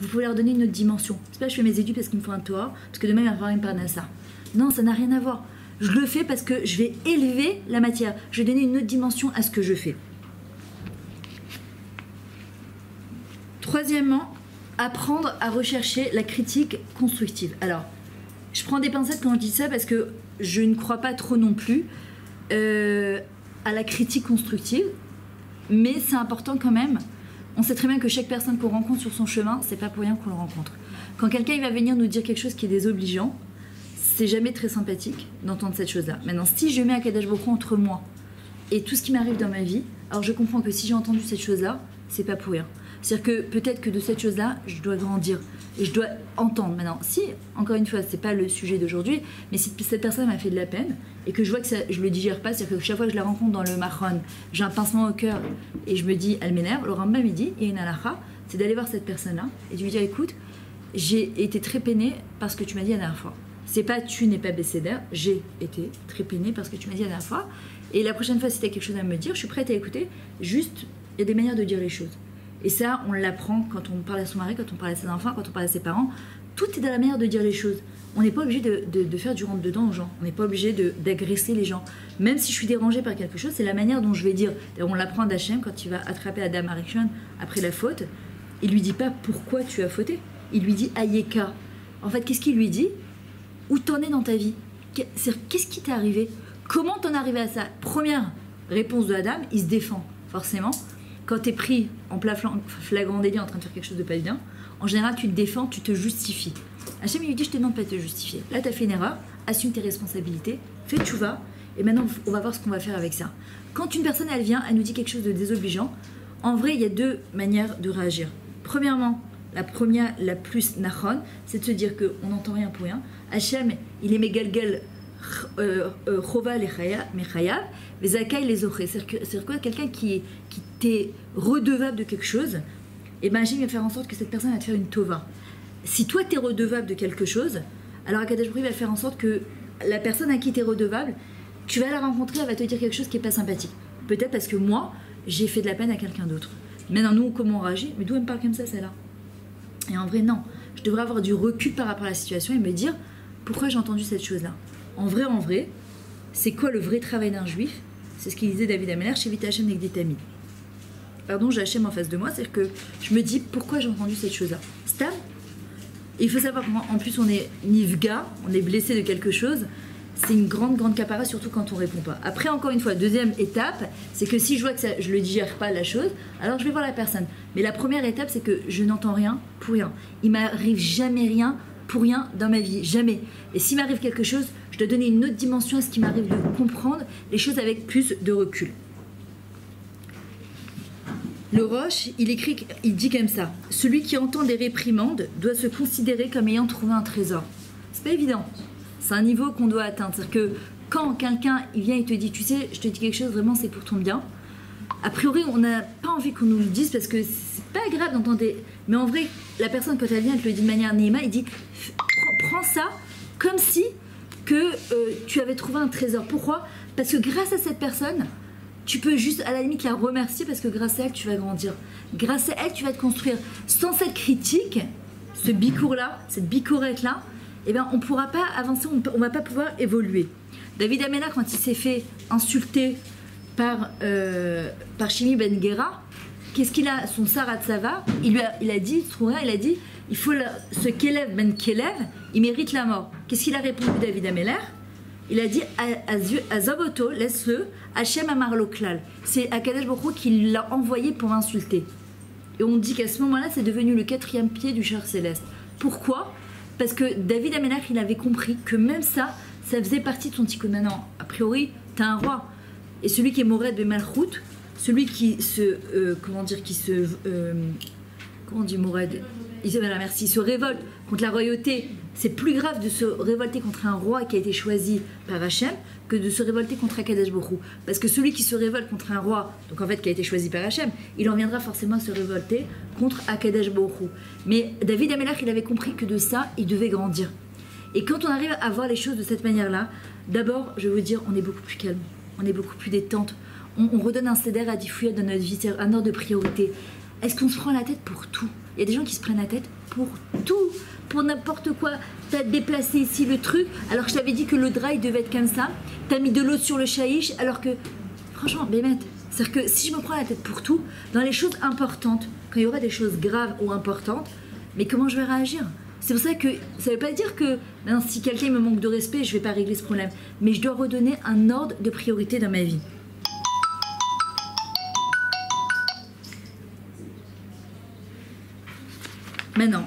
vous pouvez leur donner une autre dimension. C'est pas je fais mes études parce qu'il me faut un Torah, parce que demain il va falloir une parnassa. Non, ça n'a rien à voir. Je le fais parce que je vais élever la matière. Je vais donner une autre dimension à ce que je fais. Troisièmement, apprendre à rechercher la critique constructive. Alors, je prends des pincettes quand je dis ça parce que je ne crois pas trop non plus à la critique constructive, mais c'est important quand même. On sait très bien que chaque personne qu'on rencontre sur son chemin, c'est pas pour rien qu'on le rencontre. Quand quelqu'un il va venir nous dire quelque chose qui est désobligeant, c'est jamais très sympathique d'entendre cette chose-là. Maintenant, si je mets un Kadosh Baruch Hu entre moi et tout ce qui m'arrive dans ma vie, alors je comprends que si j'ai entendu cette chose-là, c'est pas pour rien. C'est-à-dire que peut-être que de cette chose-là, je dois grandir et je dois entendre. Maintenant, si, encore une fois, c'est pas le sujet d'aujourd'hui, mais si cette personne m'a fait de la peine et que je vois que ça, je le digère pas, c'est-à-dire que chaque fois que je la rencontre dans le Mahron, j'ai un pincement au cœur et je me dis, elle m'énerve, le Rambam il dit, il y a une halakha, c'est d'aller voir cette personne-là et de lui dire, écoute, j'ai été très peinée parce que tu m'as dit la dernière fois. C'est pas tu n'es pas bécédaire, j'ai été très peinée parce que tu m'as dit la dernière fois. Et la prochaine fois, si tu as quelque chose à me dire, je suis prête à écouter. Juste, il y a des manières de dire les choses. Et ça, on l'apprend quand on parle à son mari, quand on parle à ses enfants, quand on parle à ses parents. Tout est dans la manière de dire les choses. On n'est pas obligé de faire du rentre-dedans aux gens. On n'est pas obligé d'agresser les gens. Même si je suis dérangée par quelque chose, c'est la manière dont je vais dire. On l'apprend d'Hachem quand il va attraper Adam Arishon après la faute. Il lui dit pas pourquoi tu as fauté. Il lui dit Ayeka. En fait, qu'est-ce qu'il lui dit? Où t'en es dans ta vie? Qu'est-ce qui t'est arrivé? Comment t'en es arrivé à ça? Première réponse de Adam, il se défend, forcément. Quand t'es pris en plein flagrant délit en train de faire quelque chose de pas bien, en général, tu te défends, tu te justifies. Hachem, il lui dit, je te demande pas de te justifier. Là, t'as fait une erreur, assume tes responsabilités, fais tchouva, et maintenant, on va voir ce qu'on va faire avec ça. Quand une personne, elle vient, elle nous dit quelque chose de désobligeant, en vrai, il y a deux manières de réagir. Premièrement, la première, la plus nachon, c'est de se dire qu'on n'entend rien pour rien. Hachem, il est mégalgal chova lechayav, mais zakai les ochés. C'est-à-dire quoi? Quelqu'un qui t'est redevable de quelque chose, et ben Hachem va faire en sorte que cette personne va te faire une tova. Si toi t'es redevable de quelque chose, alors Akadosh Baruch Hu va faire en sorte que la personne à qui t'es redevable, tu vas la rencontrer, elle va te dire quelque chose qui est pas sympathique. Peut-être parce que moi, j'ai fait de la peine à quelqu'un d'autre. Maintenant, nous, comment on réagit? Mais d'où elle me parle comme ça, celle-là? Et en vrai, non. Je devrais avoir du recul par rapport à la situation et me dire pourquoi j'ai entendu cette chose-là. En vrai, c'est quoi le vrai travail d'un juif? C'est ce qu'il disait David Ameller chez Vita Hachem Negdetami. Pardon, j'ai Hachem en face de moi, c'est-à-dire que je me dis pourquoi j'ai entendu cette chose-là. Stam. Et il faut savoir qu'en plus on est nifga, on est blessé de quelque chose. C'est une grande capara, surtout quand on répond pas. Après, encore une fois, deuxième étape, c'est que si je vois que ça, je le digère pas la chose, alors je vais voir la personne. Mais la première étape, c'est que je n'entends rien pour rien. Il m'arrive jamais rien pour rien dans ma vie, jamais. Et s'il m'arrive quelque chose, je dois donner une autre dimension à ce qui m'arrive, de comprendre les choses avec plus de recul. Le Roche, il dit comme ça: celui qui entend des réprimandes doit se considérer comme ayant trouvé un trésor. C'est pas évident. C'est un niveau qu'on doit atteindre. C'est-à-dire que quand quelqu'un il vient et te dit, tu sais, je te dis quelque chose, vraiment c'est pour ton bien, a priori on n'a pas envie qu'on nous le dise parce que c'est pas grave d'entendre des... Mais en vrai, la personne quand elle vient, elle te le dit de manière néma, il dit, prends ça comme si que tu avais trouvé un trésor. Pourquoi? Parce que grâce à cette personne, tu peux juste à la limite la remercier parce que grâce à elle tu vas grandir. Grâce à elle tu vas te construire. Sans cette critique, ce bicourt-là, cette bicourette-là, eh bien, on ne pourra pas avancer, on ne va pas pouvoir évoluer. David Ameller, quand il s'est fait insulter par Shimi Ben Gera, qu'est-ce qu'il a? Son Sarat Sava, il a dit, il faut ce Kelev Ben Kelev, il mérite la mort. Qu'est-ce qu'il a répondu, David Ameller? Il a dit Azaboto, laisse-le, Hachem Amarlo Klal. C'est Akadosh Baruch Hu qui l'a envoyé pour m'insulter. Et on dit qu'à ce moment-là, c'est devenu le 4e pied du char céleste. Pourquoi? Parce que David Ameller, il avait compris que même ça faisait partie de son tikkun. Non, a priori, t'as un roi. Et celui qui est Mored de Malchut, celui qui se... comment on dit Mored? Il se révolte contre la royauté. C'est plus grave de se révolter contre un roi qui a été choisi par Hachem que de se révolter contre Akadosh Baruch Hu. Parce que celui qui se révolte contre un roi, donc en fait qui a été choisi par Hachem, il en viendra forcément à se révolter contre Akadosh Baruch Hu. Mais David Ameller, il avait compris que de ça, il devait grandir. Et quand on arrive à voir les choses de cette manière-là, d'abord, je veux vous dire, on est beaucoup plus calme, on est beaucoup plus détente. On redonne un céder à diffuser dans notre vie, c'est un ordre de priorité. est-ce qu'on se prend la tête pour tout? Il y a des gens qui se prennent la tête pour tout, pour n'importe quoi. T'as déplacé ici le truc, alors que je t'avais dit que le drap il devait être comme ça. T'as mis de l'eau sur le chaïch, alors que, franchement, Bémet, c'est-à-dire que si je me prends la tête pour tout, dans les choses importantes, quand il y aura des choses graves ou importantes, mais comment je vais réagir? C'est pour ça que ça ne veut pas dire que non, si quelqu'un me manque de respect, je ne vais pas régler ce problème. Mais je dois redonner un ordre de priorité dans ma vie. Maintenant,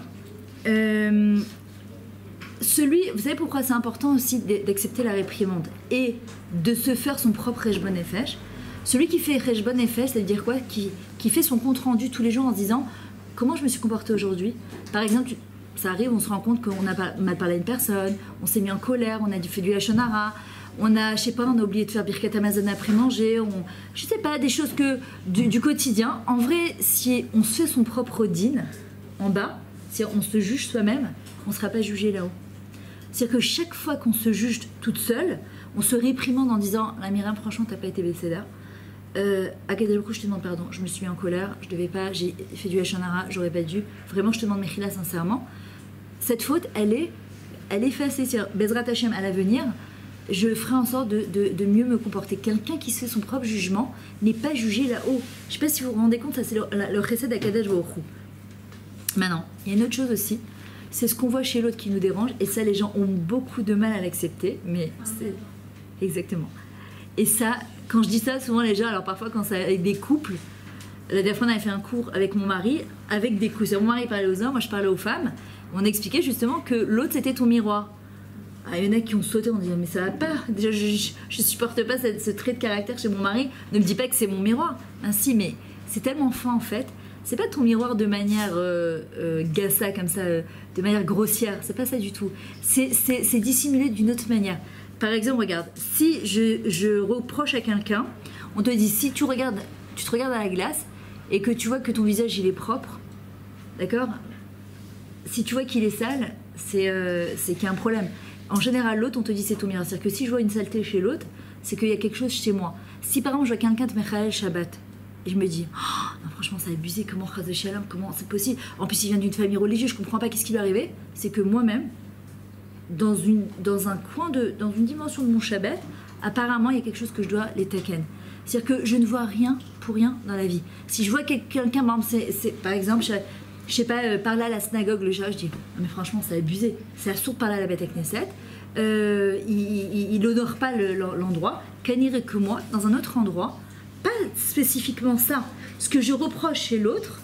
vous savez pourquoi c'est important aussi d'accepter la réprimande et de se faire son propre Heshbon Nefesh. Celui qui fait Heshbon Nefesh, ça veut dire quoi? Qui fait son compte rendu tous les jours en se disant comment je me suis comportée aujourd'hui. Par exemple, ça arrive, on se rend compte qu'on a mal parlé à une personne, on s'est mis en colère, on a fait du Lashon Hara, on a, je sais pas, on a oublié de faire Birkat Hamazon après manger, je sais pas, des choses du quotidien. En vrai, si on se fait son propre din en bas, si on se juge soi-même, on ne sera pas jugé là-haut. C'est-à-dire que chaque fois qu'on se juge toute seule, on se réprimande en disant la Myriam, franchement, t'as pas été Bécéda. À quel coup je te demande pardon, je me suis mis en colère, je devais pas, j'ai fait du Lashon Hara, j'aurais pas dû. Vraiment, je te demande Mechila sincèrement. Cette faute, elle est effacée. Bezrat Hashem, à l'avenir, je ferai en sorte de mieux me comporter. Quelqu'un qui fait son propre jugement n'est pas jugé là-haut. Je sais pas si vous vous rendez compte, ça c'est le chesed d'Akadosh Baruch Hu. Maintenant, il y a une autre chose aussi, c'est ce qu'on voit chez l'autre qui nous dérange, et ça les gens ont beaucoup de mal à l'accepter, mais c'est exactement. Et ça, quand je dis ça, souvent les gens, alors parfois quand c'est avec des couples, la dernière fois on avait fait un cours avec mon mari, avec des couples, mon mari parlait aux hommes, moi je parlais aux femmes, on expliquait justement que l'autre c'était ton miroir. Ah, il y en a qui ont sauté, on disait mais ça va pas, déjà je supporte pas ce trait de caractère chez mon mari, ne me dis pas que c'est mon miroir. Ainsi, mais c'est tellement fin en fait. C'est pas ton miroir de manière gassa comme ça, de manière grossière, c'est pas ça du tout. C'est dissimulé d'une autre manière. Par exemple, regarde, si je reproche à quelqu'un, on te dit si tu te regardes à la glace et que tu vois que ton visage il est propre, d'accord? Si tu vois qu'il est sale, c'est qu'il y a un problème. En général, l'autre, on te dit c'est ton miroir. C'est-à-dire que si je vois une saleté chez l'autre, c'est qu'il y a quelque chose chez moi. Si par exemple je vois quelqu'un de Mechael Shabbat, et je me dis, oh, non, franchement, ça a abusé, comment c'est possible? En plus, il vient d'une famille religieuse, je comprends pas qu'est-ce qui lui est arrivé. C'est que moi-même, dans une dimension de mon Shabbat, apparemment, il y a quelque chose que je dois les taken. C'est-à-dire que je ne vois rien pour rien dans la vie. Si je vois quelqu'un, par exemple, je sais pas, parler à la synagogue le Shabbat, je dis, non, mais franchement, c'est abusé. C'est absurde de parler à la Beth Knesset. Il n'honore pas l'endroit. Kanire que moi, dans un autre endroit, pas spécifiquement ça. Ce que je reproche chez l'autre,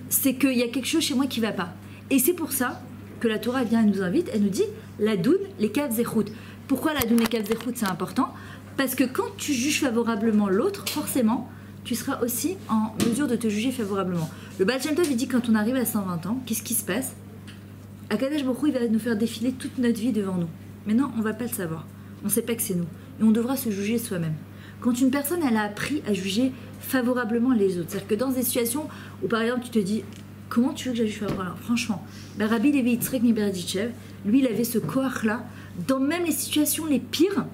c'est qu'il y a quelque chose chez moi qui ne va pas. Et c'est pour ça que la Torah vient et nous invite, elle nous dit la doune, les kav zechut. Pourquoi la doune, les kav zechut, c'est important? Parce que quand tu juges favorablement l'autre, forcément, tu seras aussi en mesure de te juger favorablement. Le Baal Shem Tov, il dit quand on arrive à 120 ans, qu'est-ce qui se passe? Akadosh Baruch Hu, il va nous faire défiler toute notre vie devant nous. Mais non, on ne va pas le savoir. On ne sait pas que c'est nous. Et on devra se juger soi-même. Quand une personne, elle a appris à juger favorablement les autres, c'est-à-dire que dans des situations où, par exemple, tu te dis comment tu veux que je juge favorablement? Franchement, Rabbi Levi Yitzhak Miberdichev, lui, il avait ce koach-là, dans même les situations les pires,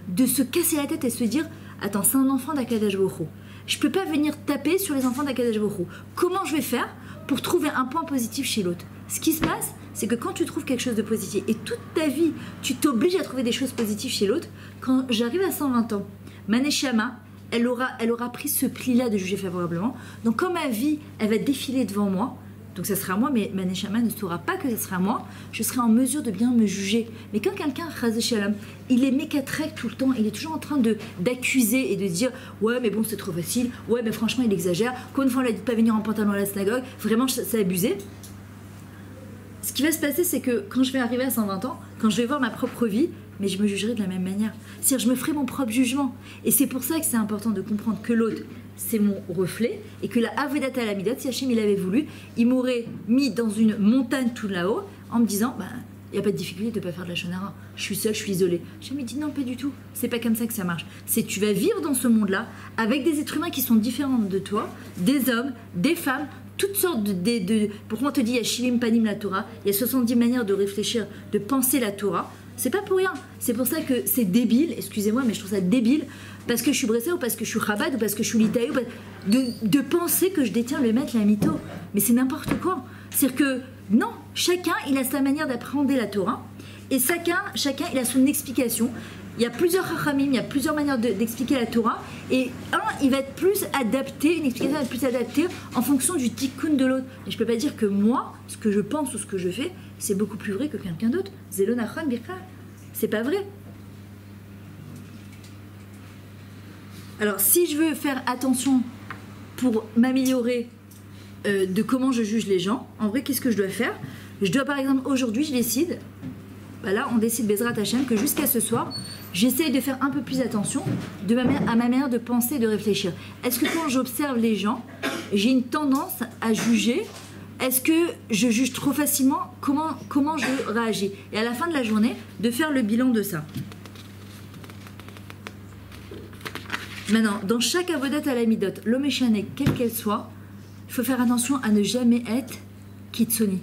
de se casser la tête et se dire attends, c'est un enfant d'Akadosh Baruch Hu. Je peux pas venir taper sur les enfants d'Akadosh Baruch Hu. Comment je vais faire pour trouver un point positif chez l'autre? Ce qui se passe, c'est que quand tu trouves quelque chose de positif, et toute ta vie, tu t'obliges à trouver des choses positives chez l'autre, quand j'arrive à 120 ans, ma neshama, elle aura pris ce pli-là de juger favorablement. Donc quand ma vie, elle va défiler devant moi, donc ça sera moi, mais ma neshama ne saura pas que ça sera moi, je serai en mesure de bien me juger. Mais quand quelqu'un, chas v'shalom, il est mécatrek tout le temps, il est toujours en train d'accuser et de dire ouais mais bon c'est trop facile, ouais mais franchement il exagère, combien de fois on l'a dit de pas venir en pantalon à la synagogue, vraiment c'est abusé. Ce qui va se passer, c'est que quand je vais arriver à 120 ans, quand je vais voir ma propre vie, mais je me jugerai de la même manière. C'est-à-dire, je me ferai mon propre jugement. Et c'est pour ça que c'est important de comprendre que l'autre, c'est mon reflet, et que la Avodat Alamidot, si Hachem il avait voulu, il m'aurait mis dans une montagne tout là-haut, en me disant, bah, il n'y a pas de difficulté de ne pas faire de la Lashon Hara. Je suis seule, je suis isolée. Hachem me dit, non, pas du tout. C'est pas comme ça que ça marche. C'est tu vas vivre dans ce monde-là, avec des êtres humains qui sont différents de toi, des hommes, des femmes, toutes sortes pourquoi on te dit, il y a Shilim Panim la Torah, il y a 70 manières de réfléchir, de penser la Torah. C'est pas pour rien. C'est pour ça que c'est débile, excusez-moi, mais je trouve ça débile, parce que je suis Bressa ou parce que je suis Chabad ou parce que je suis Litaï. de penser que je détiens le maître, la mytho. Mais c'est n'importe quoi. C'est-à-dire que, non, chacun, il a sa manière d'apprendre la Torah, et chacun, il a son explication. Il y a plusieurs chachamim, il y a plusieurs manières d'expliquer la Torah, et il va être plus adapté, une explication va être plus adaptée en fonction du tikkun de l'autre. Et je peux pas dire que moi, ce que je pense ou ce que je fais, c'est beaucoup plus vrai que quelqu'un d'autre. Zelo nachon birka. C'est pas vrai. Alors, si je veux faire attention pour m'améliorer de comment je juge les gens, en vrai, qu'est-ce que je dois faire? Je dois, par exemple, aujourd'hui, je décide, là, on décide, Bezrat Hashem, que jusqu'à ce soir, j'essaie de faire un peu plus attention à ma manière de penser et de réfléchir. Est-ce que quand j'observe les gens, j'ai une tendance à juger? Est-ce que je juge trop facilement? Comment je réagis? Et à la fin de la journée, de faire le bilan de ça. Maintenant, dans chaque avodat à la midot, l'omeshane, quelle qu'elle soit, il faut faire attention à ne jamais être kitsoni,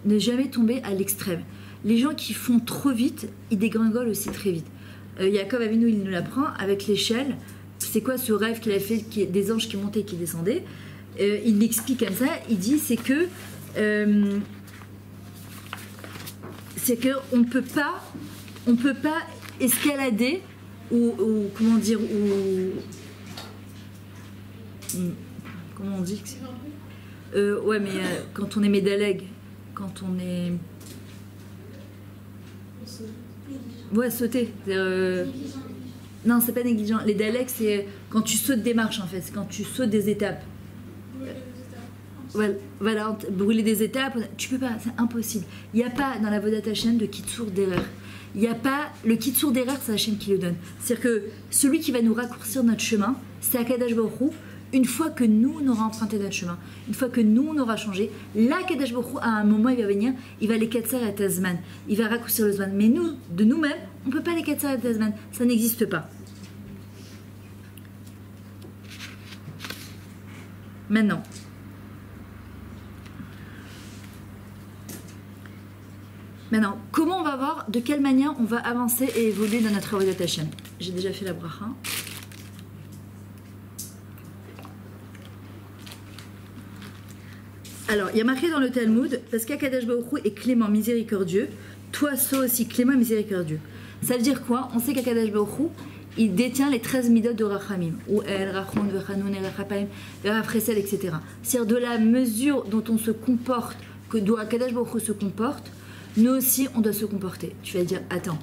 ne jamais tomber à l'extrême. Les gens qui font trop vite, ils dégringolent aussi très vite. Yaakov Avinu, il nous l'apprend avec l'échelle. C'est quoi ce rêve qu'il a fait, des anges qui montaient et qui descendaient? Il l'explique comme ça. Il dit c'est que on peut pas escalader ou comment dire comment on dit ouais, mais quand on est médalègue, quand on est ouais, sauter. Non, c'est pas négligent. Les daleks, c'est quand tu sautes des marches, en fait. C'est quand tu sautes des étapes. Voilà, brûler des étapes, tu peux pas, c'est impossible. Il n'y a pas dans la Vodat Hashem de kitsour d'erreur. Il n'y a pas, le kitsour d'erreur, c'est Hashem qui le donne. C'est-à-dire que celui qui va nous raccourcir notre chemin, c'est Akadosh Baruch Hu. Une fois que nous, on aura emprunté notre chemin, une fois que nous, on aura changé, là, Akadosh Baruch Hu, à un moment, il va venir, il va les katser à Tazman, il va raccourcir le Zman. Mais nous, de nous-mêmes, on ne peut pas les katser à Tazman, ça n'existe pas. Maintenant, comment on va voir, de quelle manière on va avancer et évoluer dans notre Avodat Hashem? J'ai déjà fait la bracha. Alors, il y a marqué dans le Talmud, parce qu'Akadosh Baruch Hu est clément, miséricordieux, toi sois aussi clément, miséricordieux. Ça veut dire quoi? On sait qu'Akadosh Baruch Hu, il détient les 13 midot de Rachamim, ou El, Rachon, Vechanoun, El Rachapaim, Verafresel, etc. C'est-à-dire de la mesure dont on se comporte, que doit Akadosh Baruch Hu se comporte, nous aussi, on doit se comporter. Tu vas dire, attends,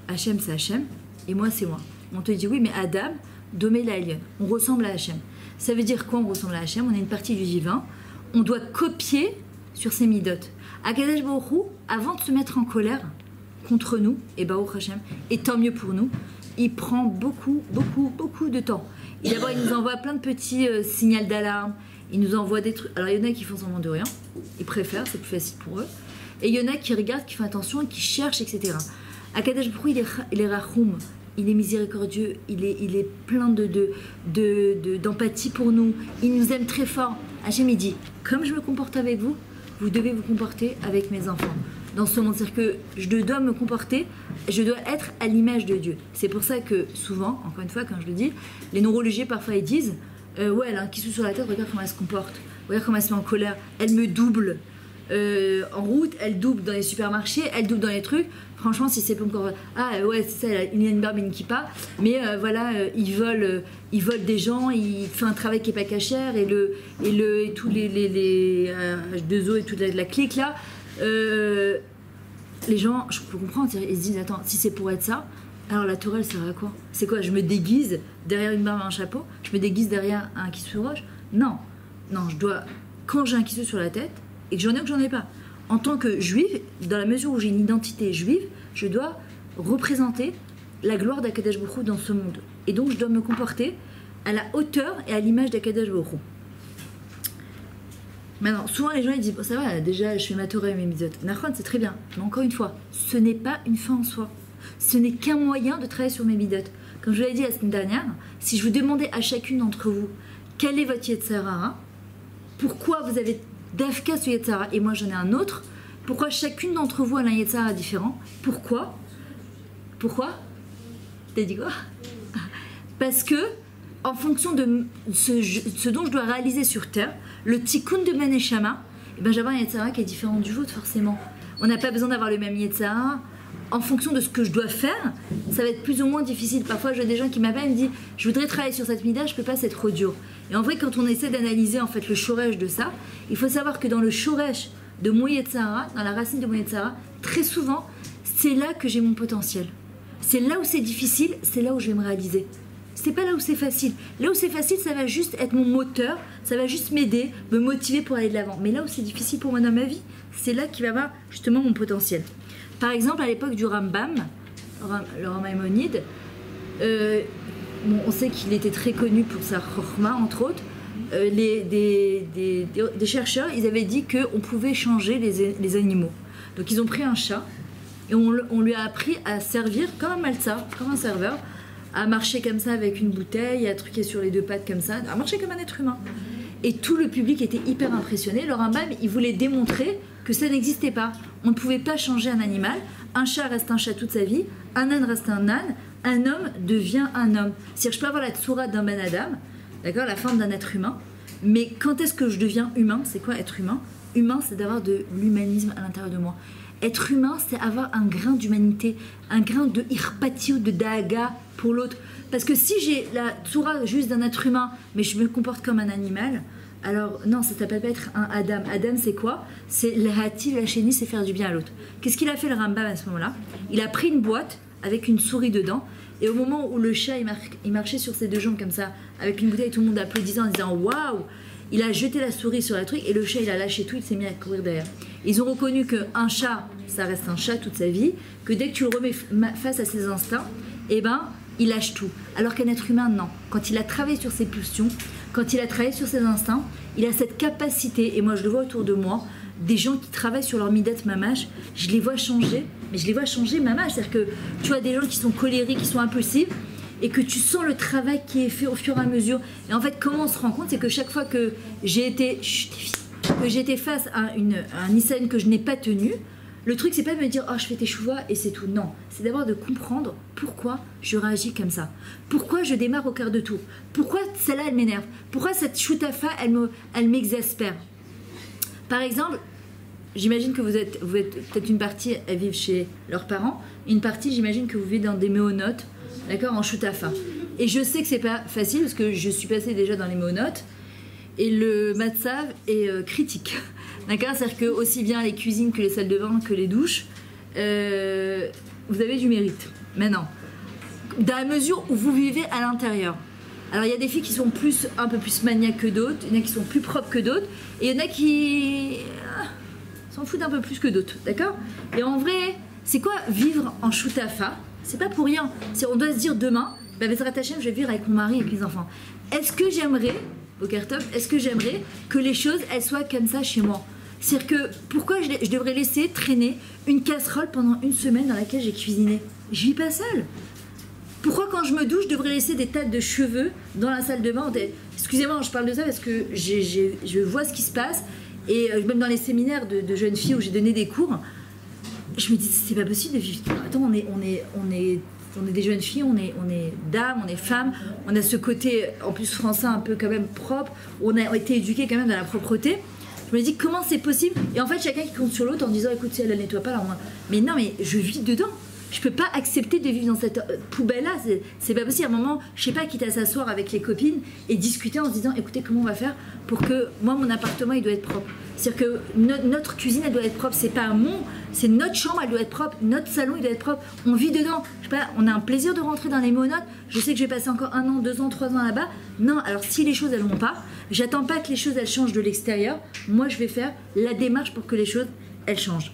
Hachem, c'est Hachem, et moi, c'est moi. On te dit, oui, mais Adam, Domé la Elion, on ressemble à Hachem. Ça veut dire quoi, on ressemble à Hachem? On est une partie du divin. On doit copier sur ces midot. Akadosh Baruch Hu, avant de se mettre en colère contre nous, et Baruch Hachem, et tant mieux pour nous, il prend beaucoup de temps. Et d'abord, il nous envoie plein de petits signaux d'alarme, il nous envoie des trucs. Alors, il y en a qui font semblant de rien, ils préfèrent, c'est plus facile pour eux. Et il y en a qui regardent, qui font attention, qui cherchent, etc. Akadosh Baruch Hu, il est rachoum, il est miséricordieux, il est plein d'empathie pour nous, il nous aime très fort. Hachem, il dit, comme je me comporte avec vous, vous devez vous comporter avec mes enfants. Dans ce monde, c'est-à-dire que je dois me comporter, je dois être à l'image de Dieu. C'est pour ça que souvent, encore une fois, quand je le dis, les neurologiens parfois ils disent, ouais, elle a un kissou sur la tête, regarde comment elle se comporte, regarde comment elle se met en colère, elle me double. En route, elle double dans les supermarchés, elle double dans les trucs. Franchement, si c'est pas encore... Ah ouais, c'est ça, il y a une barbe et une kippa. Mais voilà, ils volent des gens, ils font un travail qui est pas cachère, et tous les H2O et toute la clique là. Les gens, je peux comprendre, ils se disent, attends, si c'est pour être ça, alors la Torah, elle sert à quoi? C'est quoi? Je me déguise derrière une barbe et un chapeau? Je me déguise derrière un kissou roche? Non, je dois... Quand j'ai un kissou sur la tête, et que j'en ai ou que j'en ai pas. En tant que juive, dans la mesure où j'ai une identité juive, je dois représenter la gloire d'Akadosh Baruch Hu dans ce monde. Et donc, je dois me comporter à la hauteur et à l'image d'Akadosh Baruch Hu. Maintenant, souvent les gens ils disent, bon, ça va, déjà je fais ma Torah et mes mitzvot. Nachon, c'est très bien. Mais encore une fois, ce n'est pas une fin en soi. Ce n'est qu'un moyen de travailler sur mes midot. Comme je l'ai dit la semaine dernière, si je vous demandais à chacune d'entre vous, quel est votre Yetzer Hara, pourquoi vous avez Dafka ce Yetzer Hara, et moi j'en ai un autre. Pourquoi chacune d'entre vous a un Yetzer Hara différent? Pourquoi? T'as dit quoi? Parce que en fonction de ce dont je dois réaliser sur Terre, le tikkun de ma neshama, eh ben, j'avais un Yetzirah qui est différent du vôtre, forcément. On n'a pas besoin d'avoir le même Yetzirah. En fonction de ce que je dois faire, ça va être plus ou moins difficile. Parfois, je vois des gens qui m'appellent et me disent « Je voudrais travailler sur cette mida, je ne peux pas, c'est trop dur. » Et en vrai, quand on essaie d'analyser en fait, le shoresh de ça, il faut savoir que dans le shoresh de mon Yetzirah, dans la racine de mon Yetzirah, très souvent, c'est là que j'ai mon potentiel. C'est là où c'est difficile, c'est là où je vais me réaliser. C'est pas là où c'est facile. Là où c'est facile, ça va juste être mon moteur, ça va juste m'aider, me motiver pour aller de l'avant. Mais là où c'est difficile pour moi dans ma vie, c'est là qu'il va y avoir justement mon potentiel. Par exemple, à l'époque du Rambam, le Maïmonide, on sait qu'il était très connu pour sa chorma, entre autres. Des chercheurs, ils avaient dit qu'on pouvait changer les animaux. Donc ils ont pris un chat et on lui a appris à servir comme un malsa, comme un serveur, à marcher comme ça avec une bouteille, à truquer sur les deux pattes comme ça, à marcher comme un être humain. Et tout le public était hyper impressionné. Le Rambam, il voulait démontrer que ça n'existait pas. On ne pouvait pas changer un animal. Un chat reste un chat toute sa vie, un âne reste un âne, un homme devient un homme. C'est-à-dire, je peux avoir la tsoura d'un Ben Adam, d'accord, la forme d'un être humain, mais quand est-ce que je deviens humain? C'est quoi être humain? Humain, c'est d'avoir de l'humanisme à l'intérieur de moi. Être humain, c'est avoir un grain d'humanité, un grain de irpatio, de daaga pour l'autre. Parce que si j'ai la tsoura juste d'un être humain, mais je me comporte comme un animal, alors non, ça s'appelle pas être un Adam. Adam, c'est quoi? C'est l'hati, la chénie, c'est faire du bien à l'autre. Qu'est-ce qu'il a fait le Rambam à ce moment-là? Il a pris une boîte avec une souris dedans, et au moment où le chat il marchait sur ses deux jambes comme ça, avec une bouteille, tout le monde applaudissant en disant waouh, il a jeté la souris sur la truc, et le chat il a lâché tout, il s'est mis à courir derrière. Ils ont reconnu qu'un chat, ça reste un chat toute sa vie, que dès que tu le remets face à ses instincts, eh ben, il lâche tout. Alors qu'un être humain, non. Quand il a travaillé sur ses pulsions, quand il a travaillé sur ses instincts, il a cette capacité, et moi je le vois autour de moi, des gens qui travaillent sur leur midat mamash, je les vois changer, mais je les vois changer mamash, c'est-à-dire que tu vois des gens qui sont colériques, qui sont impulsifs, et que tu sens le travail qui est fait au fur et à mesure. Et en fait, comment on se rend compte, c'est que chaque fois que j'ai été face à un Nissan que je n'ai pas tenu, le truc, c'est pas de me dire « Oh, je fais tes chouvas et c'est tout ». Non, c'est d'abord de comprendre pourquoi je réagis comme ça. Pourquoi je démarre au quart de tour. Pourquoi celle-là, elle m'énerve. Pourquoi cette choutafa, elle m'exaspère. Par exemple, j'imagine que vous êtes peut-être une partie à vivre chez leurs parents, une partie, j'imagine que vous vivez dans des méonotes, d'accord, en choutafa. Et je sais que c'est pas facile parce que je suis passée déjà dans les méonotes et le matzav est critique. D'accord, c'est-à-dire que aussi bien les cuisines que les salles de bain que les douches, vous avez du mérite. Maintenant, dans la mesure où vous vivez à l'intérieur. Alors il y a des filles qui sont un peu plus maniaques que d'autres, il y en a qui sont plus propres que d'autres, et il y en a qui s'en foutent un peu plus que d'autres, d'accord? Et en vrai, c'est quoi vivre en choutafa? C'est pas pour rien. On doit se dire demain, Bezrat Hashem, je vais vivre avec mon mari et avec les enfants. Est-ce que j'aimerais, est-ce que j'aimerais que les choses elles soient comme ça chez moi? C'est-à-dire que pourquoi je devrais laisser traîner une casserole pendant une semaine dans laquelle j'ai cuisiné? Je vis pas seule. Pourquoi quand je me douche, je devrais laisser des tas de cheveux dans la salle de bain? Excusez-moi, je parle de ça parce que je vois ce qui se passe. Et même dans les séminaires de jeunes filles où j'ai donné des cours, je me dis c'est pas possible de vivre. Attends, on est des jeunes filles, on est dames, on est femmes, on a ce côté en plus français un peu quand même propre, on a été éduqués quand même dans la propreté. Je me dis comment c'est possible? Et en fait chacun qui compte sur l'autre en disant écoute si elle ne nettoie pas alors moi. Mais non mais je vis dedans. Je peux pas accepter de vivre dans cette poubelle-là, c'est pas possible. À un moment, je sais pas, quitte à s'asseoir avec les copines et discuter en se disant, écoutez, comment on va faire pour que moi, mon appartement, il doit être propre. C'est-à-dire que notre cuisine, elle doit être propre. C'est notre chambre, elle doit être propre. Notre salon, il doit être propre. On vit dedans. Je sais pas, on a un plaisir de rentrer dans les monotes. Je sais que je vais passer encore 1 an, 2 ans, 3 ans là-bas. Non, alors si les choses, elles vont pas, j'attends pas que les choses, elles changent de l'extérieur. Moi, je vais faire la démarche pour que les choses, elles changent.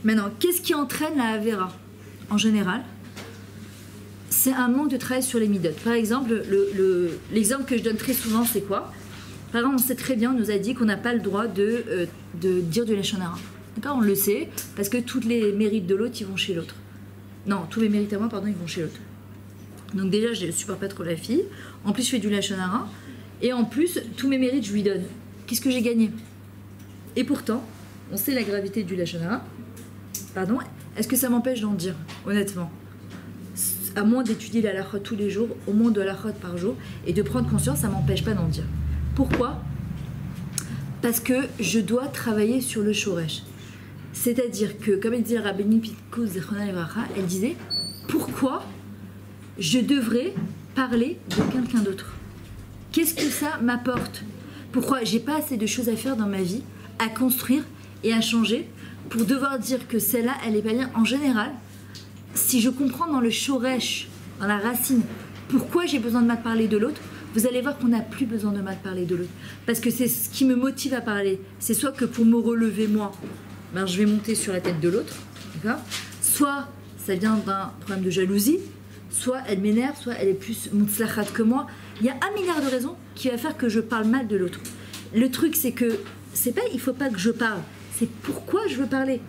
Maintenant, qu'est-ce qui entraîne la Avera? En général, c'est un manque de travail sur les midot. Par exemple, l'exemple que je donne très souvent, c'est quoi? Par exemple, on sait très bien, on nous a dit qu'on n'a pas le droit de dire du lashon hara. D'accord, on le sait, parce que tous les mérites de l'autre, ils vont chez l'autre. Non, tous les mérites à moi, pardon, ils vont chez l'autre. Donc déjà, je ne supporte pas trop la fille. En plus, je fais du lashon hara. Et en plus, tous mes mérites, je lui donne. Qu'est-ce que j'ai gagné? Et pourtant, on sait la gravité du lashon hara. Pardon, est-ce que ça m'empêche d'en dire, honnêtement? À moins d'étudier la halachot tous les jours, au moins de halachot par jour, et de prendre conscience, ça m'empêche pas d'en dire. Pourquoi? Parce que je dois travailler sur le shoresh. C'est-à-dire que, comme elle disait Rabbeinu Pinchas Zichrono Livracha, elle disait pourquoi je devrais parler de quelqu'un d'autre? Qu'est-ce que ça m'apporte? Pourquoi j'ai pas assez de choses à faire dans ma vie, à construire et à changer pour devoir dire que celle-là, elle est pas bien? En général, si je comprends dans le shoresh, dans la racine, pourquoi j'ai besoin de mal parler de l'autre, vous allez voir qu'on n'a plus besoin de mal parler de l'autre. Parce que c'est ce qui me motive à parler. C'est soit que pour me relever moi, ben je vais monter sur la tête de l'autre, d'accord? Soit ça vient d'un problème de jalousie, soit elle m'énerve, soit elle est plus moutzlachat que moi. Il y a 1 milliard de raisons qui va faire que je parle mal de l'autre. Le truc, c'est que, c'est pas il faut pas que je parle, c'est pourquoi je veux parler.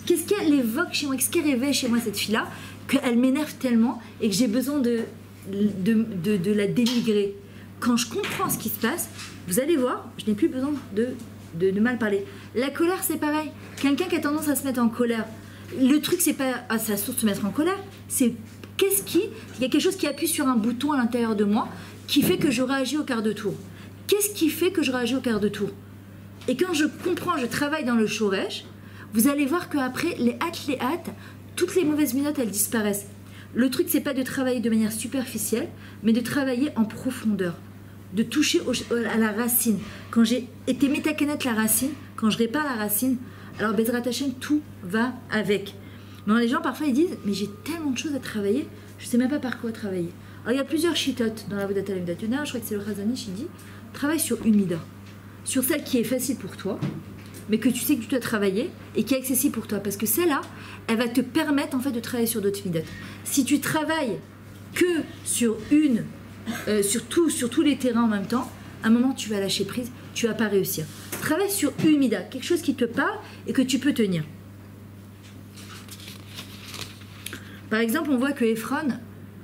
Qu'est-ce qu'elle évoque chez moi? Qu'est-ce qu'elle réveille chez moi, cette fille-là, qu'elle m'énerve tellement et que j'ai besoin de la dénigrer? Quand je comprends ce qui se passe, vous allez voir, je n'ai plus besoin de mal parler. La colère, c'est pareil. Quelqu'un qui a tendance à se mettre en colère, le truc, c'est pas à sa source de se mettre en colère, c'est il y a quelque chose qui appuie sur un bouton à l'intérieur de moi qui fait que je réagis au quart de tour. Qu'est-ce qui fait que je réagis au quart de tour? Et quand je comprends, je travaille dans le shoresh, vous allez voir qu'après, les hâtes, toutes les mauvaises minutes, elles disparaissent. Le truc, c'est pas de travailler de manière superficielle, mais de travailler en profondeur, de toucher à la racine. Quand j'ai été métakenet la racine, quand je répare la racine, alors Bezrat Hashem, tout va avec. Mais les gens, parfois, ils disent, mais j'ai tellement de choses à travailler, je sais même pas par quoi travailler. Alors, il y a plusieurs shittot dans la Avodat Midat. Je crois que c'est le Chazanish, il dit, travaille sur une mida, sur celle qui est facile pour toi, mais que tu sais que tu dois travailler et qui est accessible pour toi. Parce que celle-là, elle va te permettre en fait de travailler sur d'autres midotes. Si tu travailles que sur sur tous les terrains en même temps, à un moment tu vas lâcher prise, tu vas pas réussir. Travaille sur une mida, quelque chose qui te parle et que tu peux tenir. Par exemple, on voit que Ephron,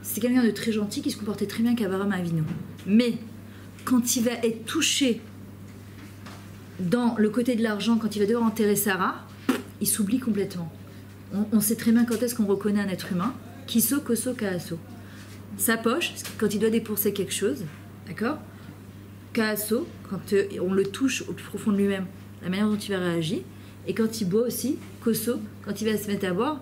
c'est quelqu'un de très gentil qui se comportait très bien qu'Abraham Avinu. Mais quand il va être touché dans le côté de l'argent, quand il va devoir enterrer Sarah, il s'oublie complètement. On sait très bien quand est-ce qu'on reconnaît un être humain. Kiso, koso, kaaso. Sa poche, quand il doit débourser quelque chose, d'accord? Kaaso, quand on le touche au plus profond de lui-même, la manière dont il va réagir. Et quand il boit aussi, koso, quand il va se mettre à boire,